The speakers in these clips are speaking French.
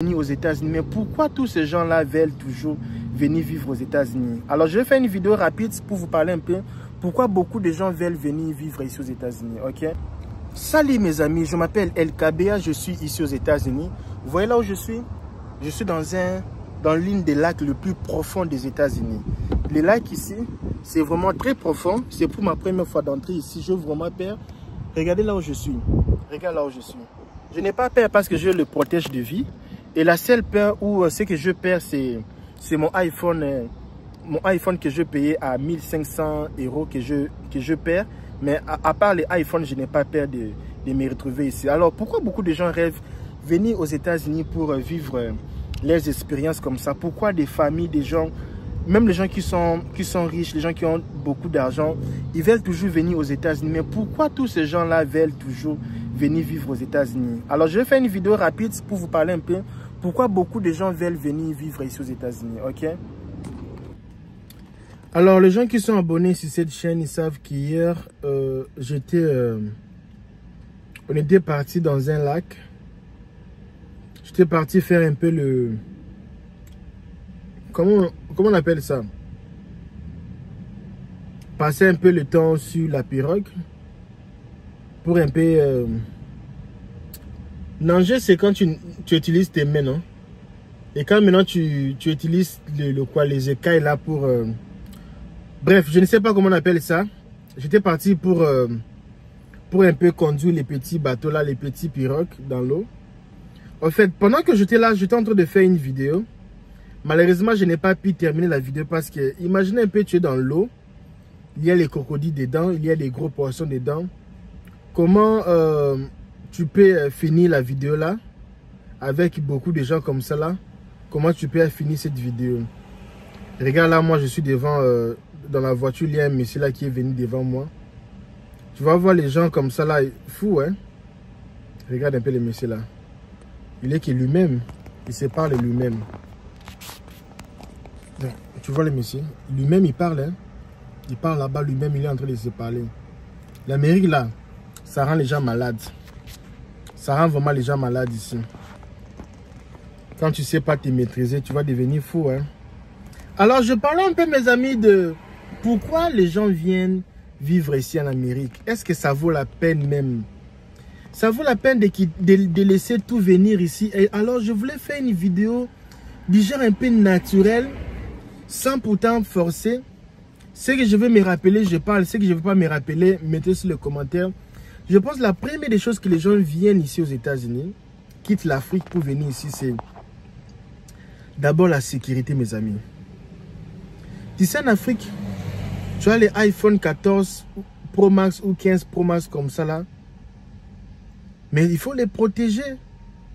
Aux États-Unis, mais pourquoi tous ces gens-là veulent toujours venir vivre aux États-Unis? Alors, je vais faire une vidéo rapide pour vous parler un peu pourquoi beaucoup de gens veulent venir vivre ici aux États-Unis, ok? Salut mes amis, je m'appelle LKBA, je suis ici aux États-Unis. Vous voyez là où je suis? Je suis dans l'une des lacs le plus profond des États-Unis. Les lacs ici, c'est vraiment très profond. C'est pour ma première fois d'entrer ici. Je vraiment peur. Regardez là où je suis. Regarde là où je suis. Je n'ai pas peur parce que je le protège de vie. Et la seule peur ou ce que je perds, c'est mon iPhone que je payais à 1500 € que je perds. Mais à part les iPhones, je n'ai pas peur de me retrouver ici. Alors, pourquoi beaucoup de gens rêvent venir aux États-Unis pour vivre leurs expériences comme ça? Pourquoi des familles, des gens, même les gens qui sont riches, les gens qui ont beaucoup d'argent, ils veulent toujours venir aux États-Unis? Mais pourquoi tous ces gens-là veulent toujours venir vivre aux États-Unis? Alors, je vais faire une vidéo rapide pour vous parler un peu pourquoi beaucoup de gens veulent venir vivre ici aux États-Unis, ok? Alors, les gens qui sont abonnés sur cette chaîne, ils savent qu'hier, on était parti dans un lac. J'étais parti faire un peu le... Comment on appelle ça? Passer un peu le temps sur la pirogue. Pour un peu... Nager, c'est quand tu utilises tes mains, non? Et quand maintenant tu utilises les écailles là pour... Bref, je ne sais pas comment on appelle ça. J'étais parti pour un peu conduire les petits bateaux là, les petits pirogues dans l'eau. En fait, pendant que j'étais là, j'étais en train de faire une vidéo. Malheureusement, je n'ai pas pu terminer la vidéo parce que, imaginez un peu, tu es dans l'eau. Il y a les crocodiles dedans, il y a les gros poissons dedans. Comment tu peux finir la vidéo là avec beaucoup de gens comme ça là? Comment tu peux finir cette vidéo? Regarde là, moi je suis devant, dans la voiture, il y a un monsieur là qui est venu devant moi. Tu vas voir les gens comme ça là, fou hein. Regarde un peu le monsieur là. Il est que lui-même, il se parle lui-même. Tu vois le monsieur, lui-même il parle hein. Il parle là-bas lui-même, il est en train de se parler. L'Amérique là, ça rend les gens malades. Ça rend vraiment les gens malades ici. Quand tu ne sais pas te maîtriser, tu vas devenir fou. Hein? Alors, je parlais un peu, mes amis, de pourquoi les gens viennent vivre ici en Amérique. Est-ce que ça vaut la peine même? Ça vaut la peine de laisser tout venir ici. Et alors, je voulais faire une vidéo du genre un peu naturel, sans pourtant forcer. Ce que je veux me rappeler, je parle. Ce que je ne veux pas me rappeler, mettez sur le commentaire. Je pense que la première des choses que les gens viennent ici aux États-Unis, quittent l'Afrique pour venir ici, c'est d'abord la sécurité, mes amis. Tu sais, en Afrique, tu as les iPhone 14 Pro Max ou 15 Pro Max comme ça là. Mais il faut les protéger.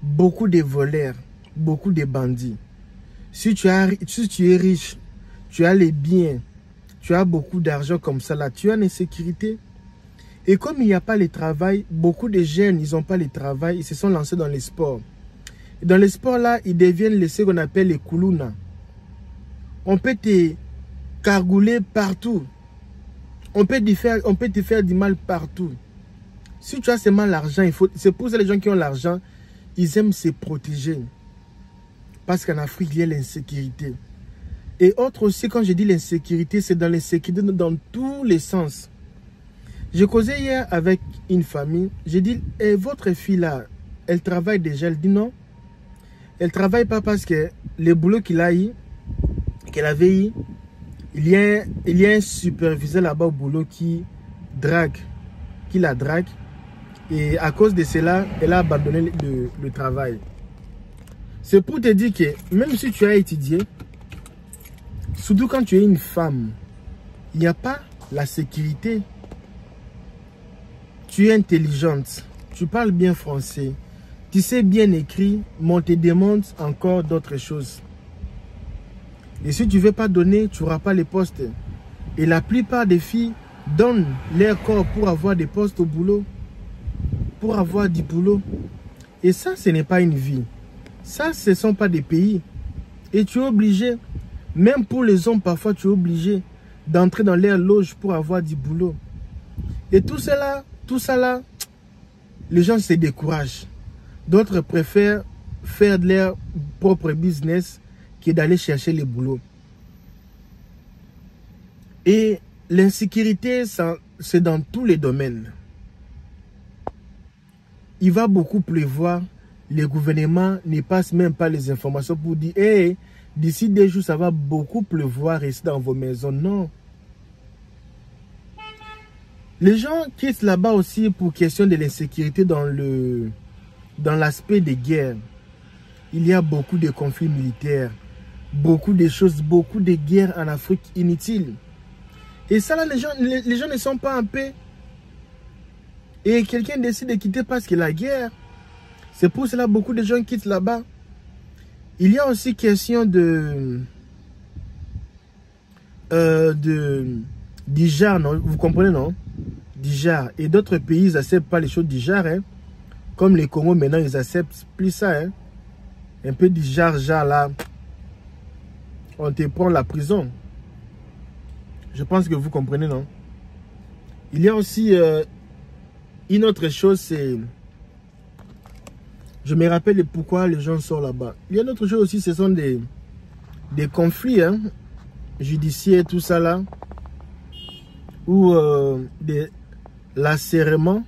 Beaucoup de voleurs, beaucoup de bandits. Si tu es riche, tu as les biens, tu as beaucoup d'argent comme ça là, tu as une sécurité. Et comme il n'y a pas le travail, beaucoup de jeunes, ils n'ont pas le travail, ils se sont lancés dans les sports. Et dans les sports là, ils deviennent ce qu'on appelle les koulouna. On peut te cargouler partout. On peut te faire du mal partout. Si tu as seulement l'argent, c'est pour ça que les gens qui ont l'argent, ils aiment se protéger. Parce qu'en Afrique, il y a l'insécurité. Et autre aussi, quand je dis l'insécurité, c'est dans l'insécurité dans tous les sens. J'ai causé hier avec une famille. J'ai dit, votre fille là, elle travaille déjà? Elle dit non. Elle ne travaille pas parce que le boulot qu'elle avait eu, il y a un superviseur là-bas au boulot qui la drague. Et à cause de cela, elle a abandonné le travail. C'est pour te dire que même si tu as étudié, surtout quand tu es une femme, il n'y a pas la sécurité. Tu es intelligente, tu parles bien français, tu sais bien écrire, mais on te demande encore d'autres choses. Et si tu ne veux pas donner, tu n'auras pas les postes. Et la plupart des filles donnent leur corps pour avoir des postes au boulot, pour avoir du boulot. Et ça, ce n'est pas une vie. Ça, ce ne sont pas des pays. Et tu es obligé, même pour les hommes, parfois tu es obligé d'entrer dans leur loge pour avoir du boulot. Et tout ça là, les gens se découragent. D'autres préfèrent faire de leur propre business que d'aller chercher les boulots. Et l'insécurité, c'est dans tous les domaines. Il va beaucoup pleuvoir. Les gouvernements ne passent même pas les informations pour dire hey, d'ici 2 jours, ça va beaucoup pleuvoir, restez dans vos maisons. Non. Les gens quittent là-bas aussi pour question de l'insécurité dans l'aspect des guerres. Il y a beaucoup de conflits militaires, beaucoup de choses, beaucoup de guerres en Afrique inutiles. Et ça là, les gens ne sont pas en paix. Et quelqu'un décide de quitter parce qu'il y a la guerre. C'est pour cela que beaucoup de gens quittent là-bas. Il y a aussi question d'Ijar, non? Vous comprenez, non? D'Ijar. Et d'autres pays, ils n'acceptent pas les choses d'Ijar. Hein? Comme les Congo, maintenant, ils acceptent plus ça. Hein? Un peu d'Ijar, là, on te prend la prison. Je pense que vous comprenez, non? Il y a aussi une autre chose, c'est... Je me rappelle pourquoi les gens sont là-bas. Il y a une autre chose aussi, ce sont des conflits hein, judiciaires, tout ça là. Ou des lacérements,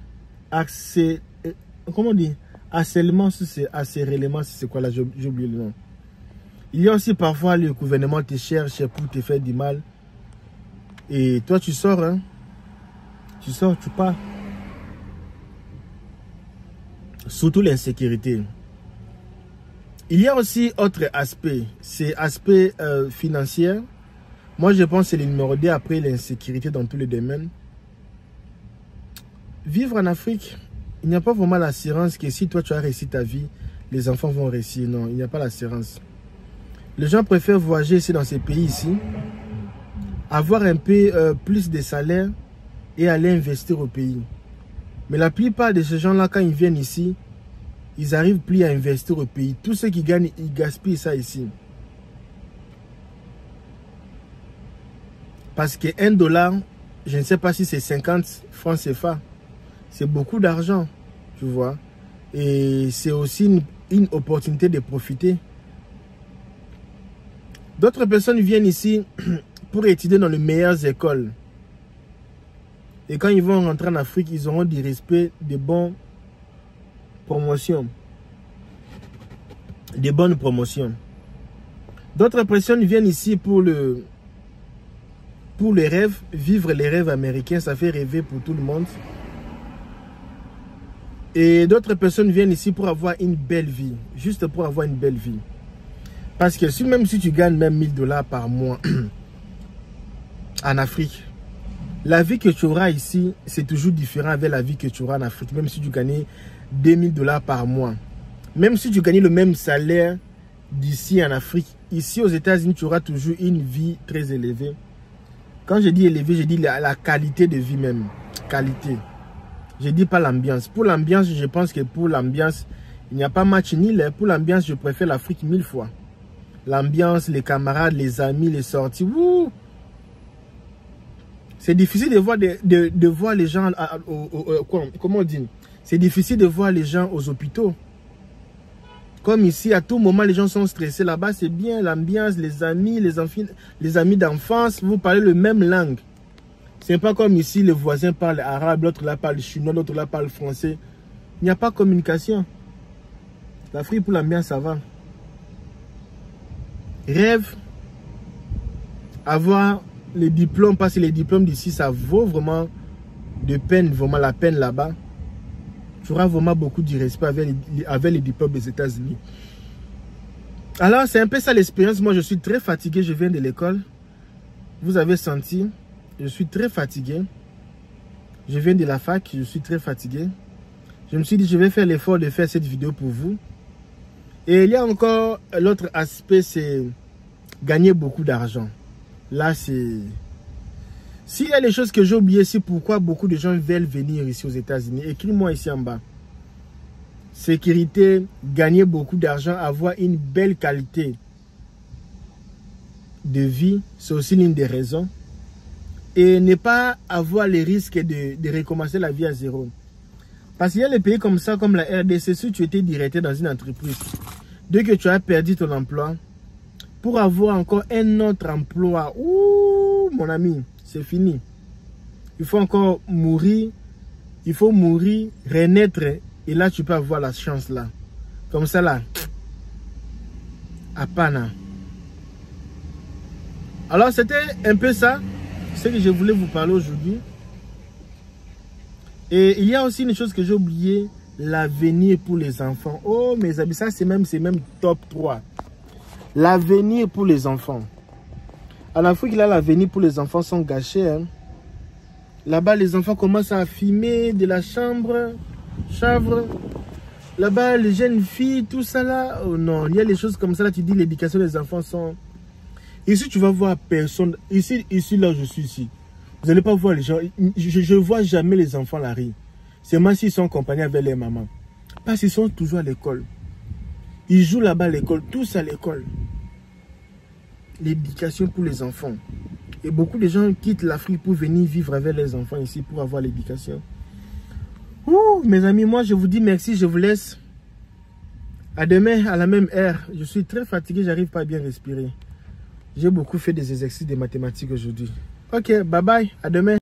comment on dit? Harcèlement, c'est harcèlement, c'est quoi là? J'ai oublié le nom. Il y a aussi parfois le gouvernement te cherche pour te faire du mal. Et toi tu sors, hein? Tu sors, tu pars. Surtout l'insécurité. Il y a aussi autre aspect, c'est l'aspect financier. Moi, je pense que c'est le numéro 2 après l'insécurité dans tous les domaines. Vivre en Afrique, il n'y a pas vraiment l'assurance que si toi tu as réussi ta vie, les enfants vont réussir. Non, il n'y a pas l'assurance. Les gens préfèrent voyager ici dans ces pays ici, avoir un peu plus de salaire et aller investir au pays. Mais la plupart de ces gens-là, quand ils viennent ici, ils n'arrivent plus à investir au pays. Tout ce qu'ils gagnent, ils gaspillent ça ici. Parce que $1, je ne sais pas si c'est 50 francs CFA. C'est beaucoup d'argent, tu vois. Et c'est aussi une opportunité de profiter. D'autres personnes viennent ici pour étudier dans les meilleures écoles. Et quand ils vont rentrer en Afrique, ils auront du respect, de bonnes promotions. Des bonnes promotions. D'autres personnes viennent ici pour les rêves, vivre les rêves américains, ça fait rêver pour tout le monde. Et d'autres personnes viennent ici pour avoir une belle vie, juste pour avoir une belle vie. Parce que même si tu gagnes même $1000 par mois en Afrique, la vie que tu auras ici, c'est toujours différent avec la vie que tu auras en Afrique. Même si tu gagnais $2000 par mois. Même si tu gagnais le même salaire d'ici en Afrique, ici aux États-Unis, tu auras toujours une vie très élevée. Quand je dis élevée, je dis la qualité de vie même. Qualité. Je dis pas l'ambiance. Pour l'ambiance, je pense que pour l'ambiance, il n'y a pas match nul. Pour l'ambiance, je préfère l'Afrique 1000 fois. L'ambiance, les camarades, les amis, les sorties. Wouh! C'est difficile de voir les gens, comment on dit? C'est difficile de voir les gens aux hôpitaux. Comme ici, à tout moment, les gens sont stressés. Là-bas, c'est bien l'ambiance, les amis, les amis d'enfance. Vous parlez le même langue. C'est pas comme ici, le voisin parle arabe, l'autre là parle chinois, l'autre là parle français. Il n'y a pas de communication. L'Afrique pour l'ambiance, ça va. Rêve, avoir les diplômes, parce que les diplômes d'ici, ça vaut vraiment de peine, vraiment la peine là-bas. Tu auras vraiment beaucoup de respect avec les diplômes des États-Unis. Alors, c'est un peu ça l'expérience. Moi, je suis très fatigué. Je viens de l'école. Vous avez senti, je suis très fatigué. Je viens de la fac, je suis très fatigué. Je me suis dit, je vais faire l'effort de faire cette vidéo pour vous. Et il y a encore l'autre aspect, c'est gagner beaucoup d'argent. Là, c'est... S'il y a des choses que j'ai oubliées, c'est pourquoi beaucoup de gens veulent venir ici aux États-Unis. Écris-moi ici en bas. Sécurité, gagner beaucoup d'argent, avoir une belle qualité de vie, c'est aussi l'une des raisons. Et ne pas avoir les risques de recommencer la vie à zéro. Parce qu'il y a des pays comme ça, comme la RDC, si tu étais directeur dans une entreprise, Dès que tu as perdu ton emploi, pour avoir encore un autre emploi, ouh, mon ami, c'est fini. Il faut encore mourir. Il faut mourir, renaître. Et là, tu peux avoir la chance là. Comme ça là. À Pana. Alors, c'était un peu ça. Ce que je voulais vous parler aujourd'hui. Et il y a aussi une chose que j'ai oublié. L'avenir pour les enfants. Oh, mes amis, ça c'est même top 3. L'avenir pour les enfants. En Afrique, là, l'avenir pour les enfants sont gâchés. Hein. Là-bas, les enfants commencent à fumer de la chanvre. Là-bas, les jeunes filles, tout ça là. Oh non, il y a des choses comme ça là. Tu dis l'éducation des enfants sont... Ici, tu vas voir personne. Ici là, je suis ici. Vous n'allez pas voir les gens. Je ne vois jamais les enfants là rire. C'est moi s'ils sont accompagnés avec les mamans. Parce qu'ils sont toujours à l'école. Ils jouent là-bas à l'école, tous à l'école. L'éducation pour les enfants. Et beaucoup de gens quittent l'Afrique pour venir vivre avec les enfants ici pour avoir l'éducation. Ouh, mes amis, moi je vous dis merci, je vous laisse. À demain, à la même heure. Je suis très fatigué, j'arrive pas à bien respirer. J'ai beaucoup fait des exercices de mathématiques aujourd'hui. Ok, bye bye, à demain.